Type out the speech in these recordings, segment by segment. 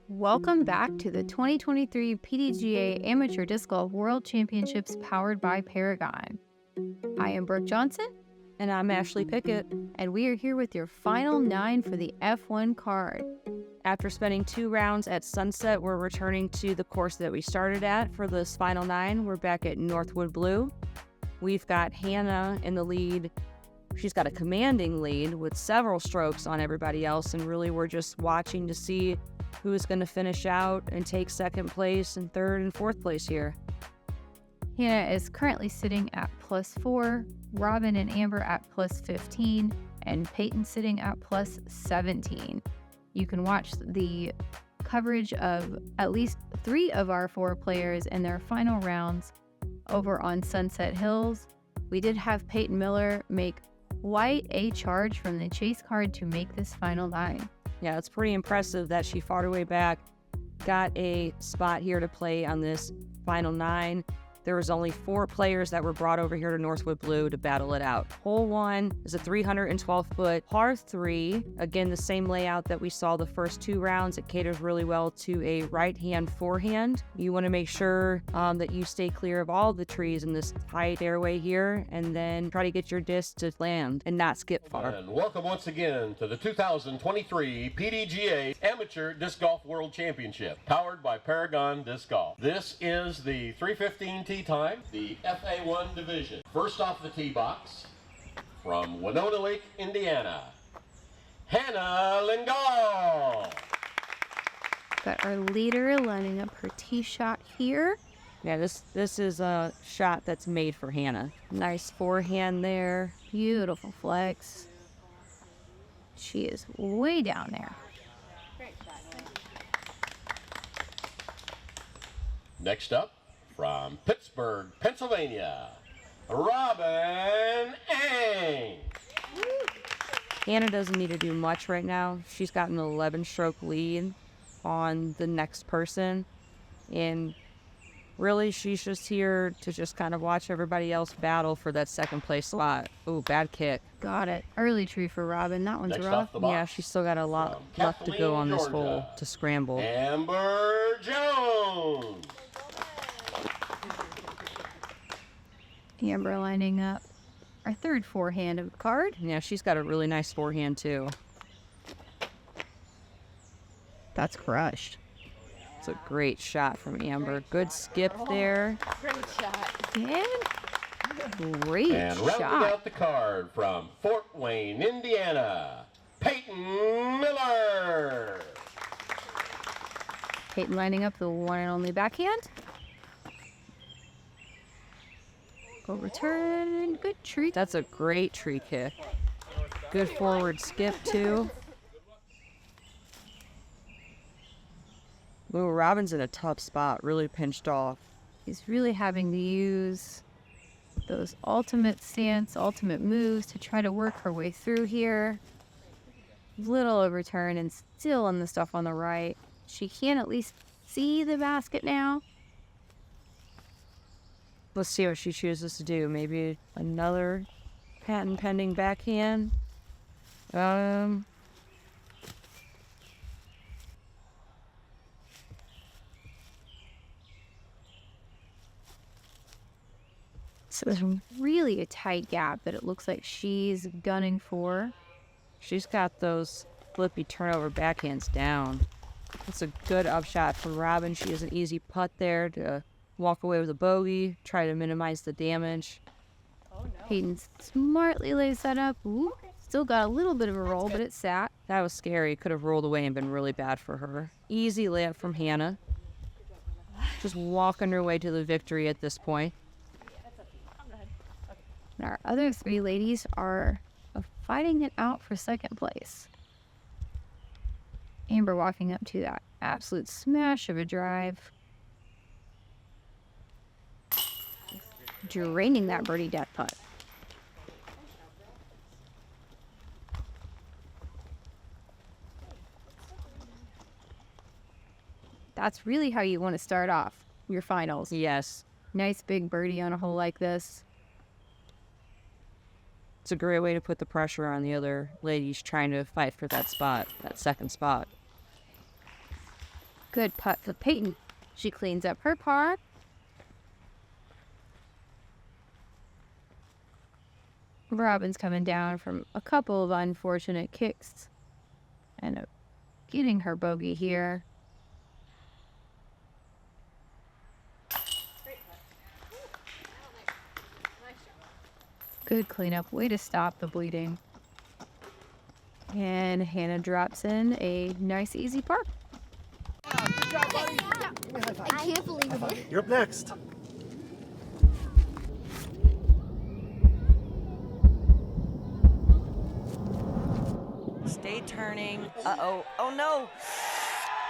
Welcome back to the 2023 PDGA Amateur Disc Golf World Championships powered by Paragon. I am Brook Johnson. And I'm Ashley Pickett. And we are here with your final 9 for the F1 card. After spending 2 rounds at Sunset, we're returning to the course that we started at for this final 9. We're back at Northwood Blue. We've got Hannah in the lead. She's got a commanding lead with several strokes on everybody else, and really we're just watching to see who is going to finish out and take second place and third and fourth place here. Hannah is currently sitting at +4, Robin and Amber at +15, and Peyton sitting at +17. You can watch the coverage of at least 3 of our 4 players in their final rounds over on Sunset Hills. We did have Peyton Miller make quite a charge from the chase card to make this final 9. Yeah, it's pretty impressive that she fought her way back, got a spot here to play on this final 9. There was only 4 players that were brought over here to Northwood Blue to battle it out. Hole 1 is a 312-foot par 3. Again, the same layout that we saw the first 2 rounds. It caters really well to a right-hand forehand. You want to make sure that you stay clear of all the trees in this tight airway here, and then try to get your disc to land and not skip far. And welcome once again to the 2023 PDGA Amateur Disc Golf World Championship, powered by Paragon Disc Golf. This is the 3:15 tee time, the FA1 division. First off the tee box, from Winona Lake, Indiana, Hannah Lengel. Got our leader lining up her tee shot here. Yeah, this is a shot that's made for Hannah. Nice forehand there. Beautiful flex. She is way down there. Next up, from Pittsburgh, Pennsylvania, Robin Ang. Hannah doesn't need to do much right now. She's got an 11-stroke lead on the next person. And really, she's just here to just kind of watch everybody else battle for that second place slot. Ooh, bad kick. Got it. Early tree for Robin. That one's Next rough. off the box, Yeah, she's still got a lot left to go on this hole to scramble. Amber Jones. Amber lining up our third forehand of the card. Yeah, she's got a really nice forehand too. That's crushed. It's a great shot from Amber. Good skip there. Great shot. And great And rounding shot. out the card from Fort Wayne, Indiana, Peyton Miller. Peyton lining up the one and only backhand. Go return. Good treat. That's a great tree kick. Good forward skip too. Ooh, Robin's in a tough spot, really pinched off. He's really having to use those ultimate stance, ultimate moves to try to work her way through here. Little overturn and still on the stuff on the right. She can at least see the basket now. Let's see what she chooses to do. Maybe another patent pending backhand. So there's really a tight gap that it looks like she's gunning for. She's got those flippy turnover backhands down. That's a good upshot for Robin. She has an easy putt there to walk away with a bogey, try to minimize the damage. Peyton smartly lays that up. Ooh, still got a little bit of a roll, but it sat. That was scary. Could have rolled away and been really bad for her. Easy layup from Hannah. Just walking her way to the victory at this point. And our other 3 ladies are fighting it out for second place. Amber walking up to that absolute smash of a drive. Draining that birdie death putt. That's really how you want to start off your finals. Yes. Nice big birdie on a hole like this. It's It's a great way to put the pressure on the other ladies trying to fight for that spot, that second spot. Good putt for Peyton. She cleans up her par. Robin's coming down from a couple of unfortunate kicks and getting her bogey here. Good cleanup. Way to stop the bleeding. And Hannah drops in a nice, easy par. Good job, buddy. Give me a high five. I can't believe it. You're up next. Stay turning. Uh-oh. Oh, no.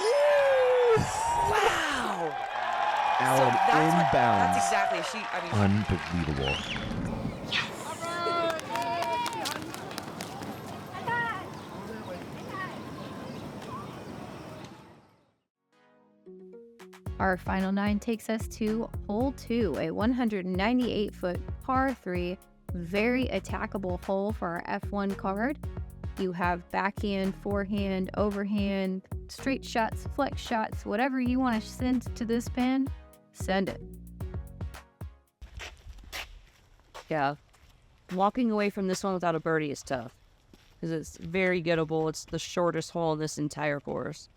Ooh. Wow. Alan inbounds. That's exactly. Unbelievable. Our final 9 takes us to hole 2, a 198-foot par 3, very attackable hole for our F1 card. You have backhand, forehand, overhand, straight shots, flex shots, whatever you want to send to this pin, send it. Yeah. Walking away from this one without a birdie is tough because it's very gettable. It's the shortest hole in this entire course.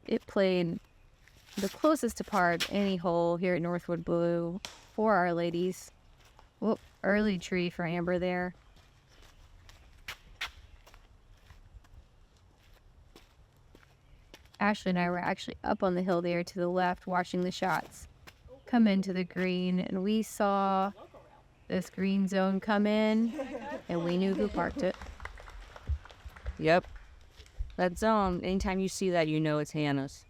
It played the closest to par of any hole here at Northwood Blue for our ladies. Whoop, early tree for Amber there. Ashley and I were actually up on the hill there to the left watching the shots come into the green, and we saw this green zone come in, and we knew who parked it. Yep. That zone, anytime you see that, you know it's Hannah's.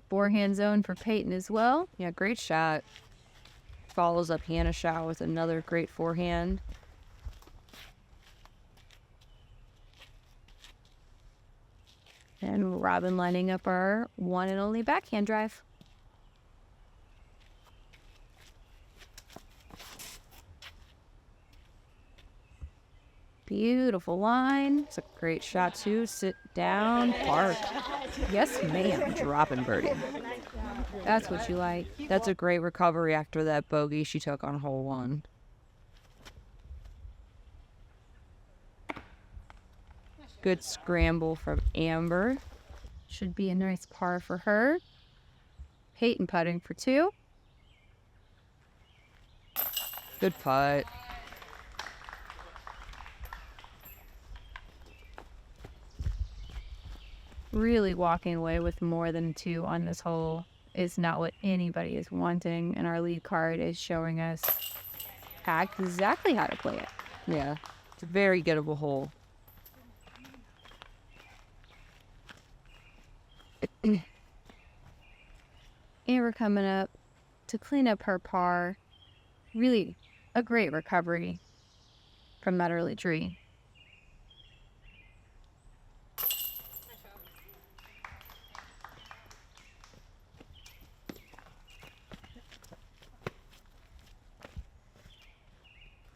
Forehand zone for Peyton as well. Yeah, great shot. Follows up Hannah's shot with another great forehand. And Robin lining up our one and only backhand drive. Beautiful line. It's a great shot too. Sit down, park. Yes, ma'am. Dropping birdie. That's what you like. That's a great recovery after that bogey she took on hole 1. Good scramble from Amber. Should be a nice par for her. Peyton putting for 2. Good putt. Really walking away with more than 2 on this hole is not what anybody is wanting, and our lead card is showing us exactly how to play it. Yeah, it's a very gettable hole. Amber coming up to clean up her par. Really a great recovery from that early tree.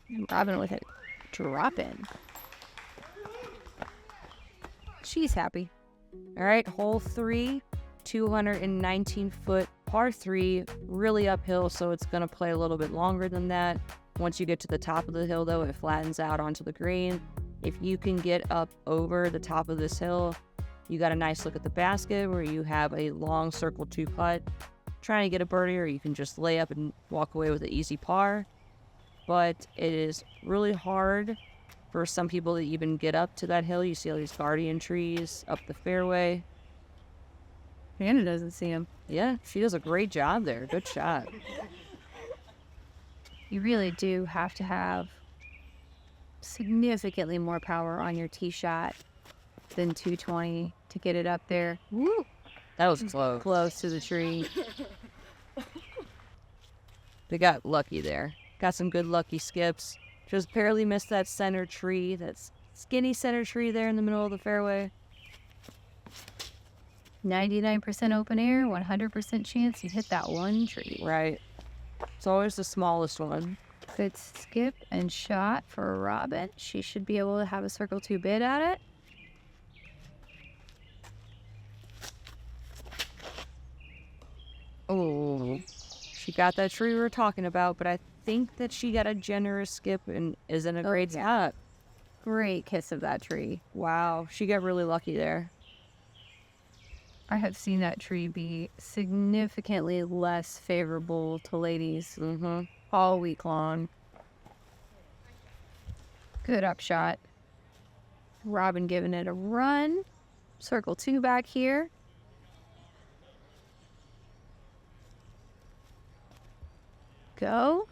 And Robin with it drop in. She's happy. All right, hole 3, 219-foot par 3, really uphill, so it's going to play a little bit longer than that. Once you get to the top of the hill, though, it flattens out onto the green. If you can get up over the top of this hill, you got a nice look at the basket where you have a long circle 2 putt, trying to get a birdie, or you can just lay up and walk away with an easy par. But it is really hard for some people to even get up to that hill. You see all these guardian trees up the fairway. Hannah doesn't see him. Yeah, she does a great job there. Good shot. You really do have to have significantly more power on your tee shot than 220 to get it up there. Woo! That was close. Close to the tree. They got lucky there. Got some good lucky skips. Just barely missed that center tree. That skinny center tree there in the middle of the fairway. 99% open air, 100% chance you hit that one tree. Right. It's always the smallest one. Good skip and shot for Robin. She should be able to have a circle 2 bid at it. Oh, she got that tree we were talking about, but I think that she got a generous skip and is in a great spot. Great kiss of that tree. Wow, she got really lucky there. I have seen that tree be significantly less favorable to ladies all week long. Good upshot. Robin giving it a run. Circle 2 back here. Go.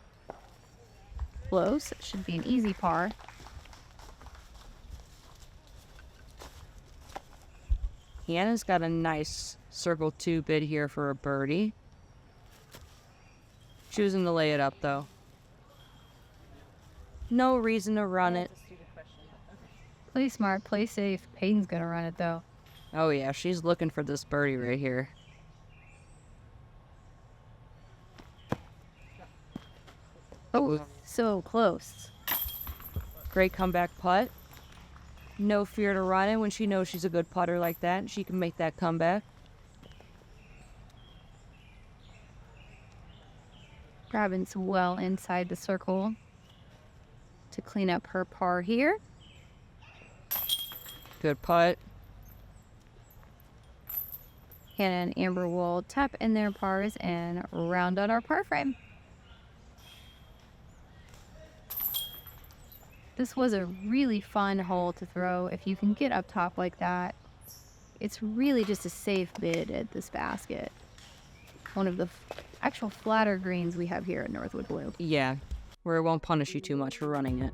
Close. It should be an easy par. Hannah's got a nice circle 2 bid here for a birdie. Choosing to lay it up, though. No reason to run it. Play smart, play safe. Peyton's gonna run it, though. Oh, yeah, she's looking for this birdie right here. Oh, so close. Great comeback putt. No fear to run it when she knows she's a good putter like that. She can make that comeback. Robin's well inside the circle to clean up her par here. Good putt. Hannah and Amber will tap in their pars and round out our par frame. This was a really fun hole to throw. If you can get up top like that, it's really just a safe bid at this basket. One of the actual flatter greens we have here at Northwood Blue. Yeah, where it won't punish you too much for running it.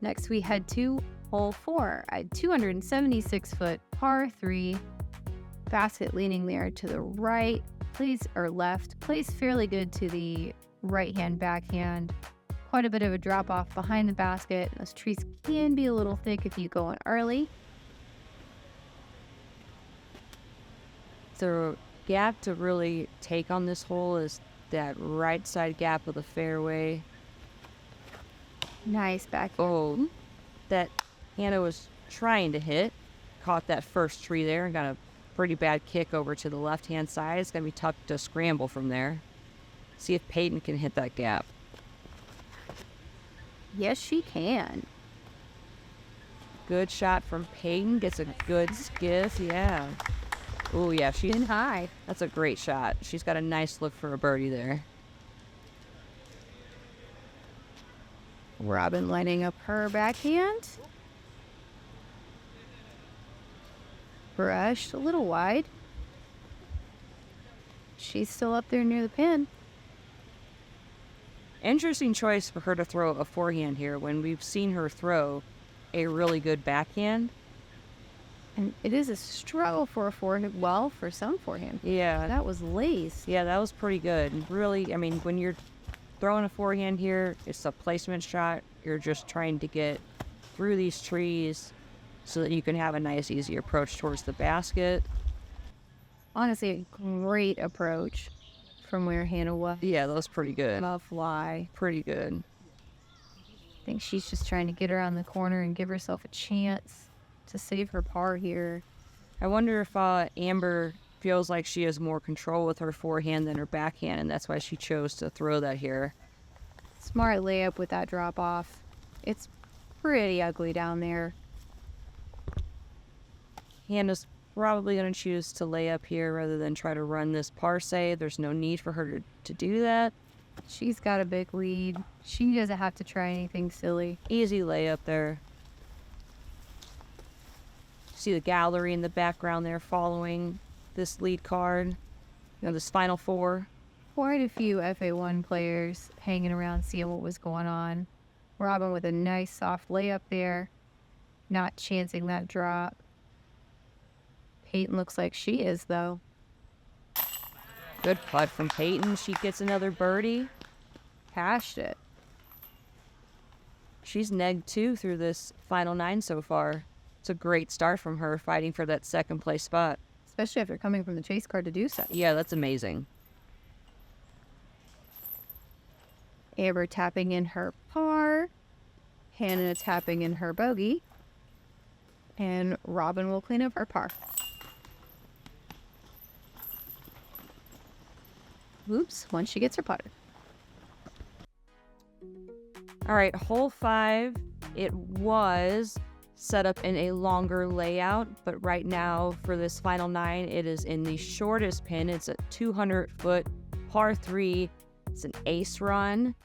Next we head to hole 4, a 276-foot par 3. Basket leaning there to the right, plays or left, plays fairly good to the right-hand backhand. Quite a bit of a drop off behind the basket. Those trees can be a little thick if you go in early. The gap to really take on this hole is that right side gap of the fairway. Nice back. Oh, that Hannah was trying to hit. Caught that first tree there and got a pretty bad kick over to the left-hand side. It's going to be tough to scramble from there. See if Peyton can hit that gap. Yes, she can. Good shot from Peyton. Gets a good skiff. Yeah. Oh, yeah. She's In high. That's a great shot. She's got a nice look for a birdie there. Robin lining up her backhand. Brushed a little wide. She's still up there near the pin. Interesting choice for her to throw a forehand here when we've seen her throw a really good backhand. And it is a struggle for a forehand. Well, for some forehand. Yeah. That was laced. Yeah, that was pretty good. Really, I mean, when you're throwing a forehand here, it's a placement shot. You're just trying to get through these trees so that you can have a nice, easy approach towards the basket. Honestly, a great approach from where Hannah was. Yeah, that was pretty good. A fly. Pretty good. I think she's just trying to get around the corner and give herself a chance to save her par here. I wonder if Amber feels like she has more control with her forehand than her backhand, and that's why she chose to throw that here. Smart layup with that drop off. It's pretty ugly down there. Hannah's probably going to choose to lay up here rather than try to run this par save. There's no need for her to do that. She's got a big lead. She doesn't have to try anything silly. Easy layup there. See the gallery in the background there following this lead card. You know, this Final Four. Quite a few FA1 players hanging around seeing what was going on. Robin with a nice soft layup there. Not chancing that drop. Peyton looks like she is, though. Good putt from Peyton. She gets another birdie. Cashed it. She's negged 2 through this final 9 so far. It's a great start from her, fighting for that second place spot. Especially after coming from the chase card to do so. Yeah, that's amazing. Amber tapping in her par. Hannah tapping in her bogey. And Robin will clean up her par. Oops, once she gets her putter. All right, hole 5, it was set up in a longer layout, but right now for this final 9, it is in the shortest pin. It's a 200-foot par 3. It's an ace run,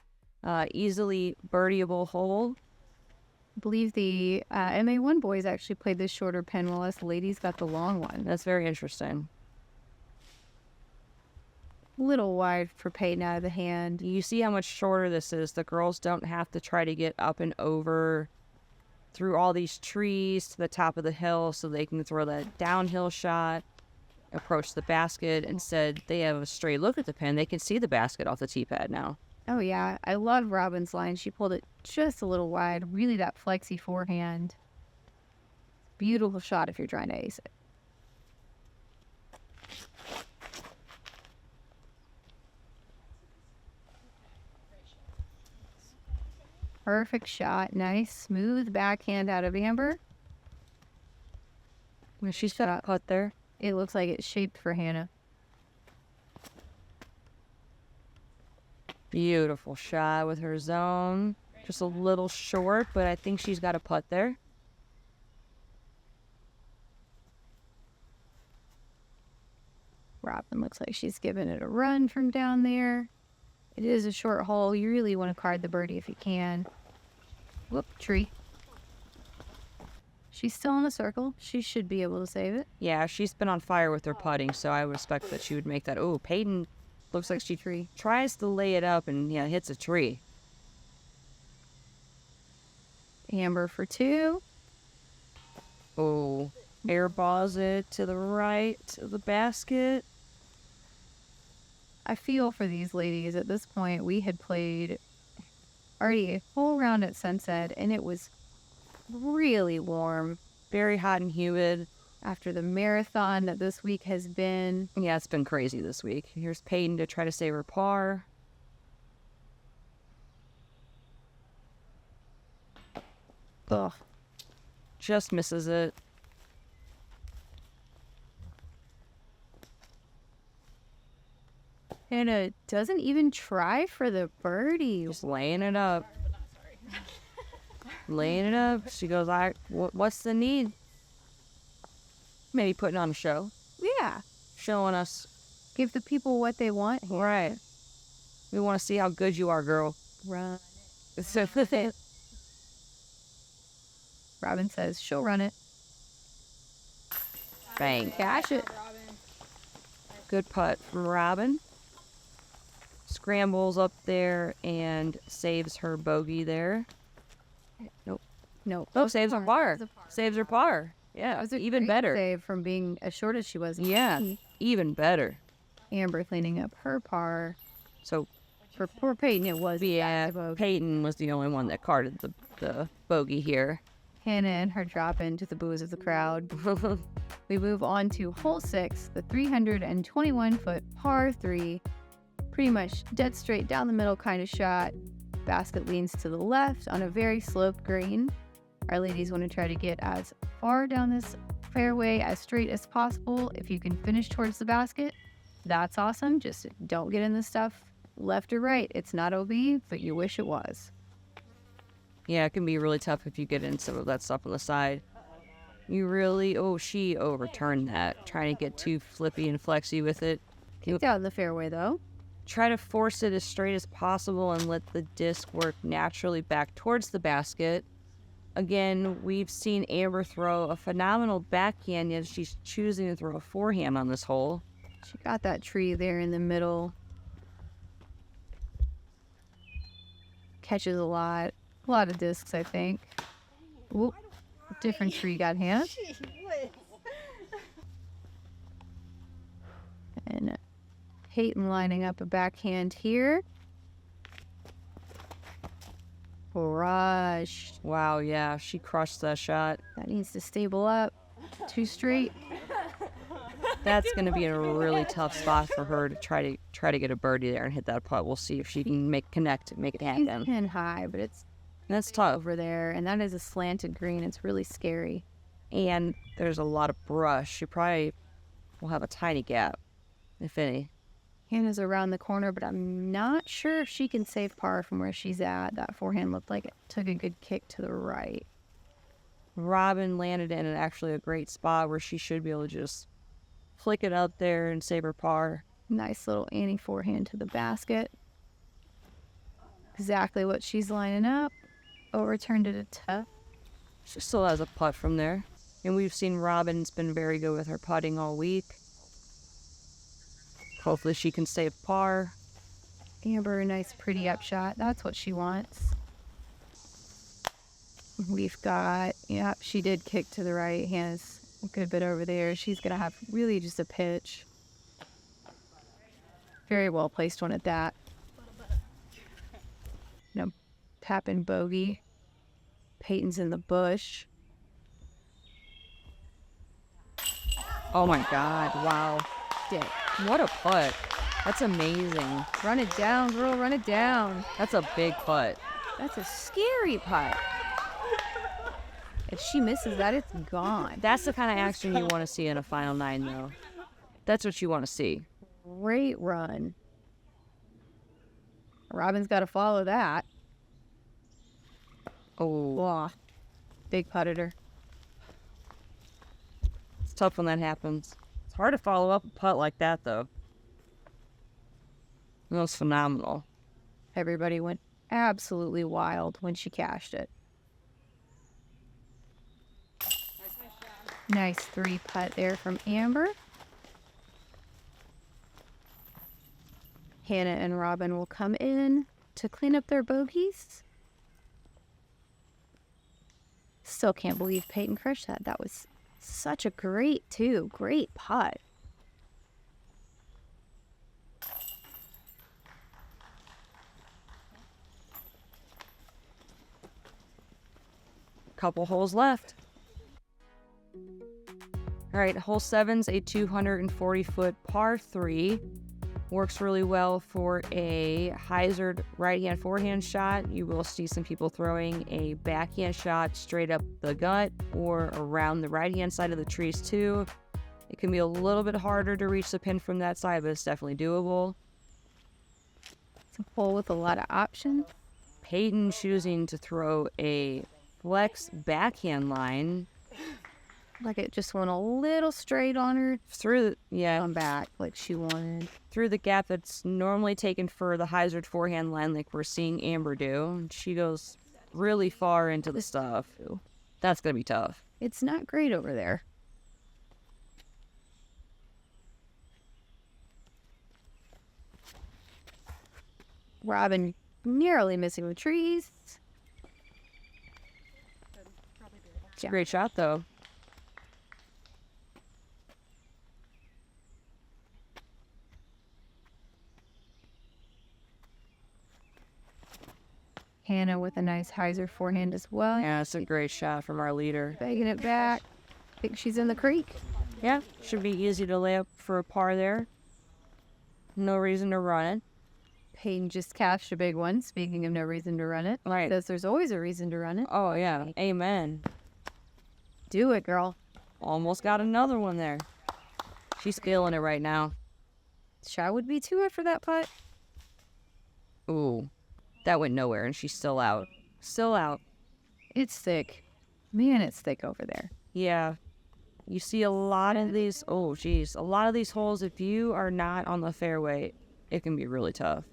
easily birdieable hole. I believe the MA1 boys actually played this shorter pin while us ladies got the long one. That's very interesting. A little wide for Peyton out of the hand. You see how much shorter this is. The girls don't have to try to get up and over through all these trees to the top of the hill so they can throw that downhill shot, approach the basket. Instead, they have a straight look at the pin. They can see the basket off the tee pad now. Oh yeah, I love Robin's line. She pulled it just a little wide. Really that flexy forehand. Beautiful shot if you're trying to ace it. Perfect shot. Nice, smooth backhand out of Amber. She's got a putt there. It looks like it's shaped for Hannah. Beautiful shot with her zone. Just a little short, but I think she's got a putt there. Robin looks like she's giving it a run from down there. It is a short hole. You really want to card the birdie if you can. Whoop, tree. She's still in the circle. She should be able to save it. Yeah, she's been on fire with her putting, so I would expect that she would make that. Oh, Peyton looks like she tries to lay it up and hits a tree. Amber for 2. Oh, airballs it to the right of the basket. I feel for these ladies. At this point, we had played already a whole round at sunset, and it was really warm. Very hot and humid. After the marathon that this week has been. Yeah, it's been crazy this week. Here's Peyton to try to save her par. Ugh. Just misses it. Hannah doesn't even try for the birdie. Just laying it up. Laying it up. She goes, what's the need? Maybe putting on a show. Yeah. Showing us. Give the people what they want. Right. We want to see how good you are, girl. Run it. Robin says she'll run it. Bang. Cash it. Good putt from Robin. Scrambles up there and saves her bogey there. Nope. No. Oh, saves her par. Saves her par. Yeah, That was a even great better. save from being as short as she was. Yeah, even better. Amber cleaning up her par. So, For poor Peyton, it was. yeah, the bogey. Peyton was the only one that carded the bogey here. Hannah and her drop into the boos of the crowd. We move on to hole 6, the 321-foot par 3. Pretty much dead straight down the middle kind of shot. Basket leans to the left on a very sloped green. Our ladies want to try to get as far down this fairway as straight as possible. If you can finish towards the basket, that's awesome. Just don't get in the stuff left or right. It's not OB, but you wish it was. Yeah, it can be really tough if you get in some of that stuff on the side. You really, she overturned that, trying to get too flippy and flexy with it. Kicked out in the fairway, though. Try to force it as straight as possible and let the disc work naturally back towards the basket. Again, we've seen Amber throw a phenomenal backhand, yet she's choosing to throw a forehand on this hole. She got that tree there in the middle. Catches a lot of discs, I think. Oop, different tree got Hannah. And Peyton lining up a backhand here. Crushed. Wow, yeah, she crushed that shot. That needs to stable up. 2 straight. That's going to be a really tough spot for her to try to get a birdie there and hit that putt. We'll see if she can make it She's happen. pin high, but it's That's tough. over there, and that is a slanted green. It's really scary. And there's a lot of brush. She probably will have a tiny gap, if any. Hannah's around the corner, but I'm not sure if she can save par from where she's at. That forehand looked like it took a good kick to the right. Robin landed in actually a great spot where she should be able to just flick it up there and save her par. Nice little Annie forehand to the basket. Exactly what she's lining up. Overturned it a tough. She still has a putt from there. And we've seen Robin's been very good with her putting all week. Hopefully she can save par. Amber, a nice pretty upshot. That's what she wants. We've got, yep, she did kick to the right. Hannah's a good bit over there. She's going to have really just a pitch. Very well placed one at that. No, tap in bogey. Peyton's in the bush. Oh my God, wow. Dick. What a putt. That's amazing. Run it down, girl, run it down. That's a big putt. That's a scary putt. If she misses that, it's gone. That's the kind of action you want to see in a Final 9, though. That's what you want to see. Great run. Robin's got to follow that. Oh, Wow. Big putted her. it's tough when that happens. It's hard to follow up a putt like that, though. That was phenomenal. Everybody went absolutely wild when she cashed it. Nice 3-putt there from Amber. Hannah and Robin will come in to clean up their bogeys. Still can't believe Peyton crushed that. That was such a great putt. Couple holes left. All right, hole 7's a 240-foot par 3. Works really well for a Hyzer right-hand forehand shot. You will see some people throwing a backhand shot straight up the gut or around the right-hand side of the trees too. It can be a little bit harder to reach the pin from that side, but it's definitely doable. It's a hole with a lot of options. Peyton choosing to throw a flex backhand line Like it just went a little straight on her. through, Come back like she wanted. through the gap that's normally taken for the Hyzer forehand line like we're seeing Amber do. And she goes really far into the stuff. That's going to be tough. It's not great over there. Robin narrowly missing the trees. It's a great shot, though. Hannah with a nice Hyzer forehand as well. Yeah, it's a great shot from our leader. Begging it back. Think she's in the creek. Yeah, should be easy to lay up for a par there. No reason to run it. Peyton just cashed a big one. Speaking of no reason to run it. Right. Says there's always a reason to run it. Oh, yeah. Amen. Do it, girl. Almost got another one there. She's feeling it right now. Shot would be too after that putt. Ooh, that went nowhere, and she's still out. Still out. It's thick. Man, it's thick over there. Yeah. You see a lot of these, oh, geez. A lot of these holes, if you are not on the fairway, it can be really tough.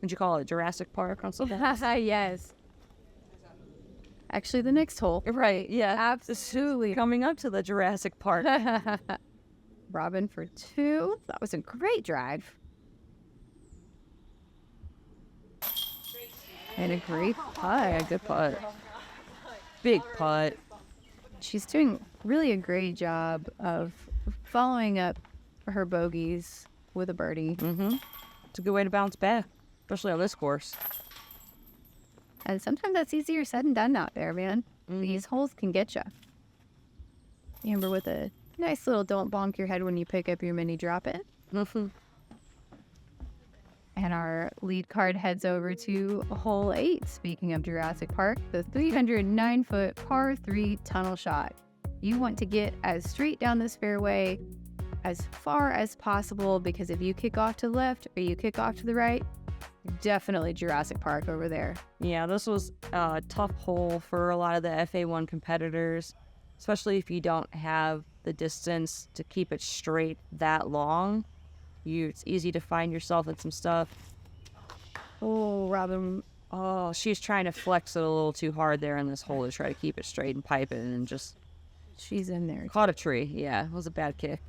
Would you call it Jurassic Park on something? Yes. Actually, the next hole. Right, yeah. Absolutely. Coming up to the Jurassic Park. Robin for 2. That was a great drive. And a great putt. Yeah, good putt. Big putt. She's doing really a great job of following up her bogeys with a birdie. Mm-hmm. It's a good way to bounce back, especially on this course. And sometimes that's easier said than done out there, man. Mm-hmm. These holes can get you. Amber with a Nice little don't bonk your head when you pick up your mini drop it. And our lead card heads over to hole 8. Speaking of Jurassic Park, the 309-foot par 3 tunnel shot. You want to get as straight down this fairway as far as possible, because if you kick off to the left or you kick off to the right, definitely Jurassic Park over there. Yeah, this was a tough hole for a lot of the FA1 competitors, especially if you don't have the distance to keep it straight that long. It's easy to find yourself in some stuff. Oh, Robin. Oh, she's trying to flex it a little too hard there in this hole to try to keep it straight and pipe it, and just... She's in there. Caught a tree. Yeah, it was a bad kick.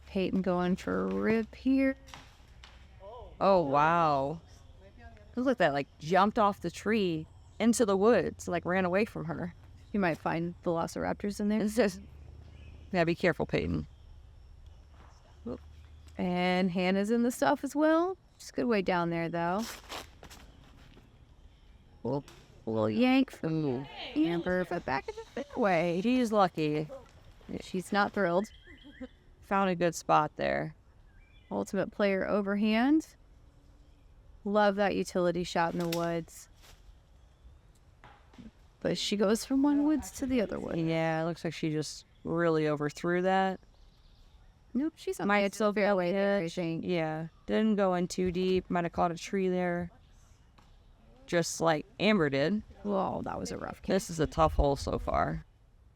Peyton going for a rip here. Oh, wow. It looked like that, like, jumped off the tree into the woods, like, ran away from her. You might find velociraptors in there. It's just... Yeah, be careful, Peyton. And Hannah's in the stuff as well. Just a good way down there, though. Little yank from Amber, but back in the fairway. She's lucky. She's not thrilled. Found a good spot there. Ultimate player overhand. Love that utility shot in the woods. But she goes from one woods to the other wood. Yeah, it looks like she just really overthrew that. Nope, she's on my fairway there, I think. Yeah, didn't go in too deep. Might have caught a tree there. Just like Amber did. Whoa, that was a rough kick. This is a tough hole so far.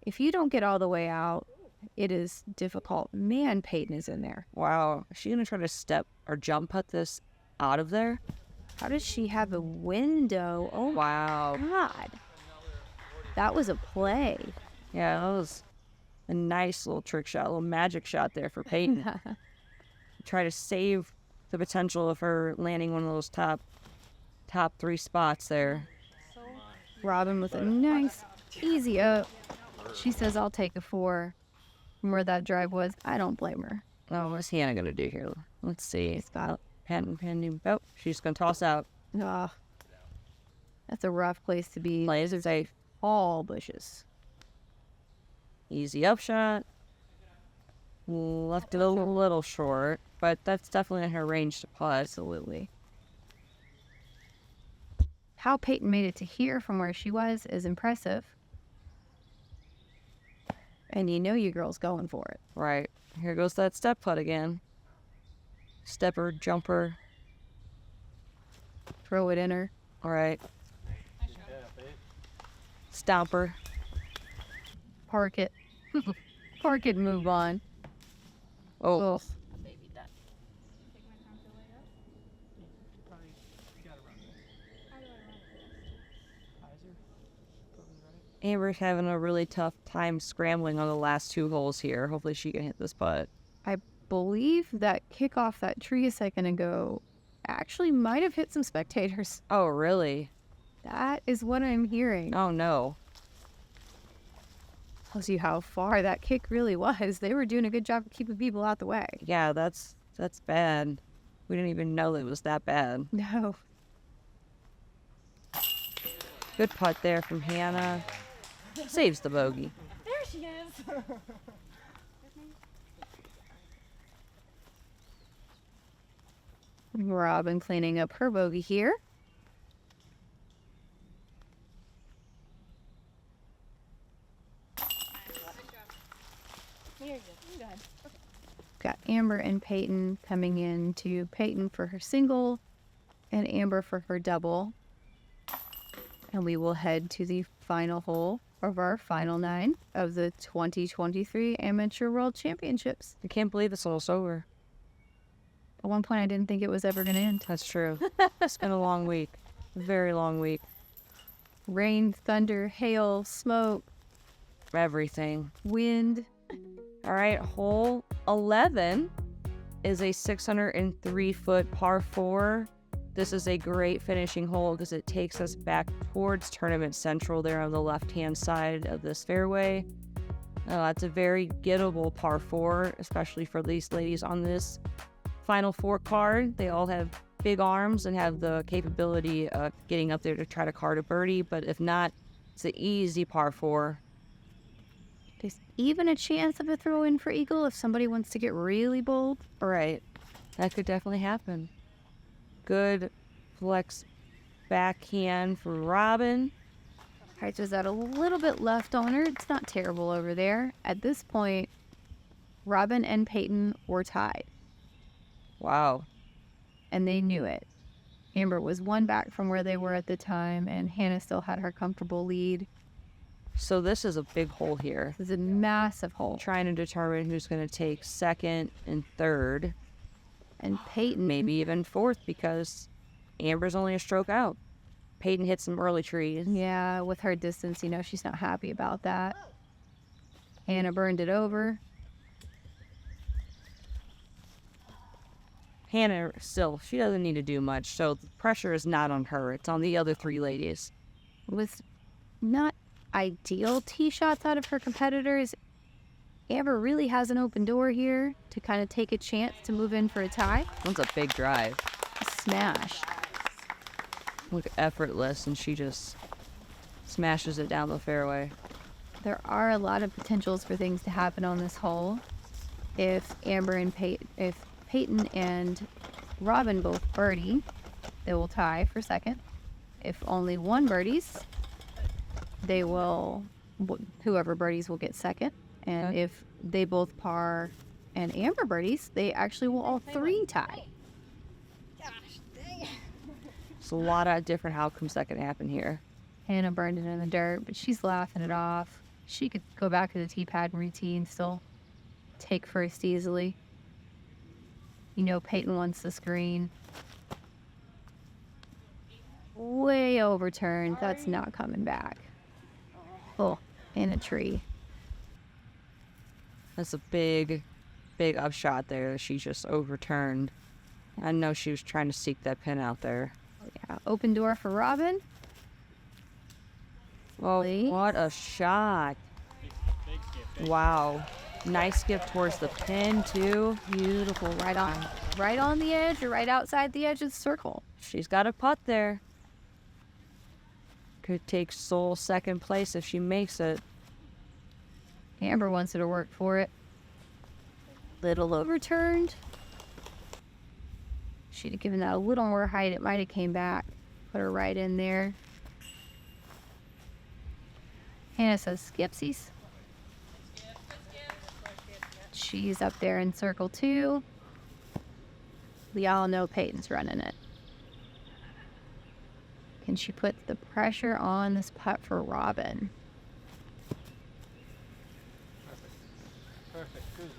If you don't get all the way out, it is difficult. Man, Peyton is in there. Wow, is she going to try to step or jump putt this out of there? How does she have a window? Oh, wow. God. That was a play. Yeah, that was a nice little trick shot, a little magic shot there for Peyton. Try to save the potential of her landing one of those top 3 spots there. Robin with a nice, easy up. She says, I'll take a 4 from where that drive was. I don't blame her. Oh, what's Hannah going to do here? Let's see. She's got Oh, she's going to toss out. Oh, that's a rough place to be. Plays it safe. All bushes. Easy upshot. Left it a little short, but that's definitely in her range to putt. Absolutely. How Peyton made it to here from where she was is impressive. And you know your girl's going for it. Right. Here goes that step putt again. Stepper, jumper. Throw it in her. All right. Stomper. Park it. Park it and move on. Oh. Ugh. Amber's having a really tough time scrambling on the last 2 holes here. Hopefully she can hit this putt. I believe that kick off that tree a second ago actually might have hit some spectators. Oh, really? That is what I'm hearing. Oh, no. Tells you how far that kick really was. They were doing a good job of keeping people out the way. Yeah, that's bad. We didn't even know that it was that bad. No. Good putt there from Hannah. Saves the bogey. There she is. Robin cleaning up her bogey here. Got Amber and Peyton coming in to Peyton for her single and Amber for her double. And we will head to the final hole of our final 9 of the 2023 Amateur World Championships. I can't believe it's almost over. At one point, I didn't think it was ever going to end. That's true. It's been a long week. A very long week. Rain, thunder, hail, smoke, Everything. wind. All right, hole 11 is a 603-foot par 4. This is a great finishing hole because it takes us back towards Tournament Central there on the left-hand side of this fairway. It's a very gettable par 4, especially for these ladies on this Final 4 card. They all have big arms and have the capability of getting up there to try to card a birdie, but if not, it's an easy par 4. There's even a chance of a throw in for eagle if somebody wants to get really bold. Right. That could definitely happen. Good flex backhand for Robin. Hyzer's got a little bit left on her. It's not terrible over there. At this point, Robin and Peyton were tied, Wow. and they knew it. Amber was one back from where they were at the time, and Hannah still had her comfortable lead. So this is a big hole here. This is a massive hole. Trying to determine who's going to take second and third, And Peyton, maybe even fourth, because Amber's only a stroke out. Peyton hit some early trees. yeah, with her distance, she's not happy about that. Hannah burned it over. Hannah still, she doesn't need to do much, so the pressure is not on her. It's on the other three ladies. With not ideal tee shots out of her competitors, Amber really has an open door here to kind of take a chance to move in for a tie. That's a big drive. Smash. Look effortless, and she just smashes it down the fairway. There are a lot of potentials for things to happen on this hole. If Peyton and Robin both birdie, they will tie for second. If only one birdies, whoever birdies will get second. And Okay. if they both par and Amber birdies, they actually will all three tie. It's a lot of different outcomes that can happen here. Hannah burned it in the dirt, but she's laughing it off. She could go back to the tee pad and routine, still take first easily. Peyton wants this green. Way overturned. That's not coming back. Oh, in a tree. That's a big, big upshot there that she just overturned. I know she was trying to seek that pin out there. Yeah, open door for Robin. Oh, Lee. what a shot. Wow. Nice skip towards the pin, too. Beautiful. Right on the edge or right outside the edge of the circle. She's got a putt there. Could take sole second place if she makes it. Amber wants her to work for it. Little overturned. She'd have given that a little more height. It might have came back. Put her right in there. Hannah says skipsies. She's up there in circle 2. We all know Peyton's running it. Can she put the pressure on this putt for Robin?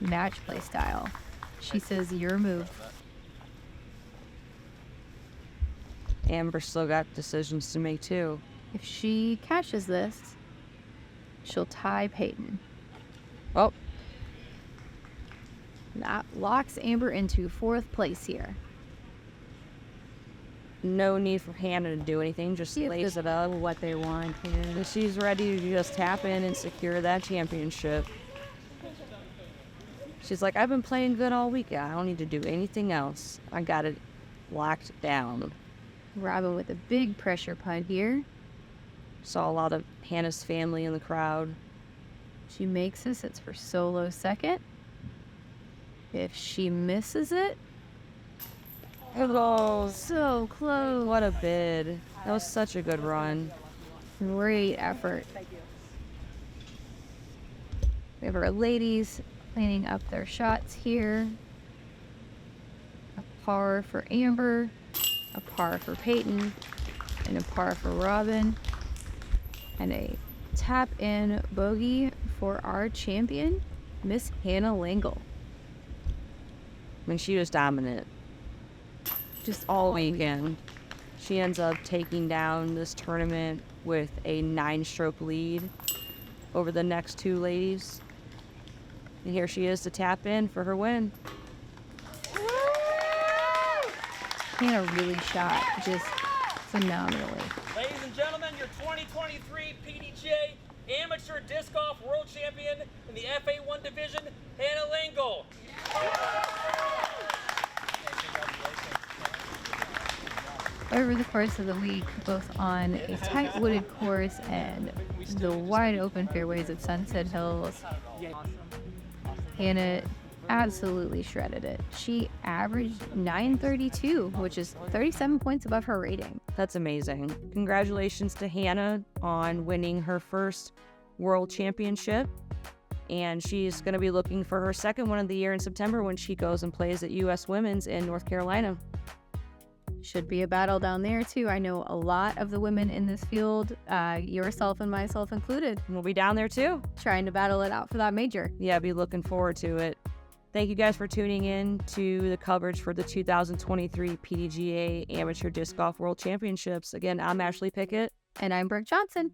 Match play style. She says your move. Amber still got decisions to make, too. If she catches this, she'll tie Peyton. Oh, That locks Amber into 4th place here. no need for Hannah to do anything. Just lays it up. What they want. And she's ready to just tap in and secure that championship. She's like, I've been playing good all week. I don't need to do anything else. I got it locked down. Robin with a big pressure putt here. Saw a lot of Hannah's family in the crowd. She makes this. It's for solo second. If she misses it, Oh, so close. what a bid. That was such a good run. Great effort. We have our ladies cleaning up their shots here. A par for Amber, a par for Peyton, and a par for Robin. And a tap in bogey for our champion, Miss Hannah Lengel. I mean, she was dominant Just all weekend. She ends up taking down this tournament with a 9-stroke lead over the next 2 ladies. And here she is to tap in for her win. Hannah really shot just phenomenally. Ladies and gentlemen, your 2023 PDGA Amateur Disc Golf World Champion in the FA1 division, Hannah Lengel. over the course of the week, both on a tight wooded course and the wide open fairways of Sunset Hills. Hannah absolutely shredded it. She averaged 932, which is 37 points above her rating. That's amazing. Congratulations to Hannah on winning her first World Championship. And she's going to be looking for her second one of the year in September when she goes and plays at U.S. Women's in North Carolina. Should be a battle down there, too. I know a lot of the women in this field, yourself and myself included, We'll be down there too. trying to battle it out for that major. Yeah, be looking forward to it. Thank you guys for tuning in to the coverage for the 2023 PDGA Amateur Disc Golf World Championships. Again, I'm Ashley Pickett. And I'm Brook Johnson.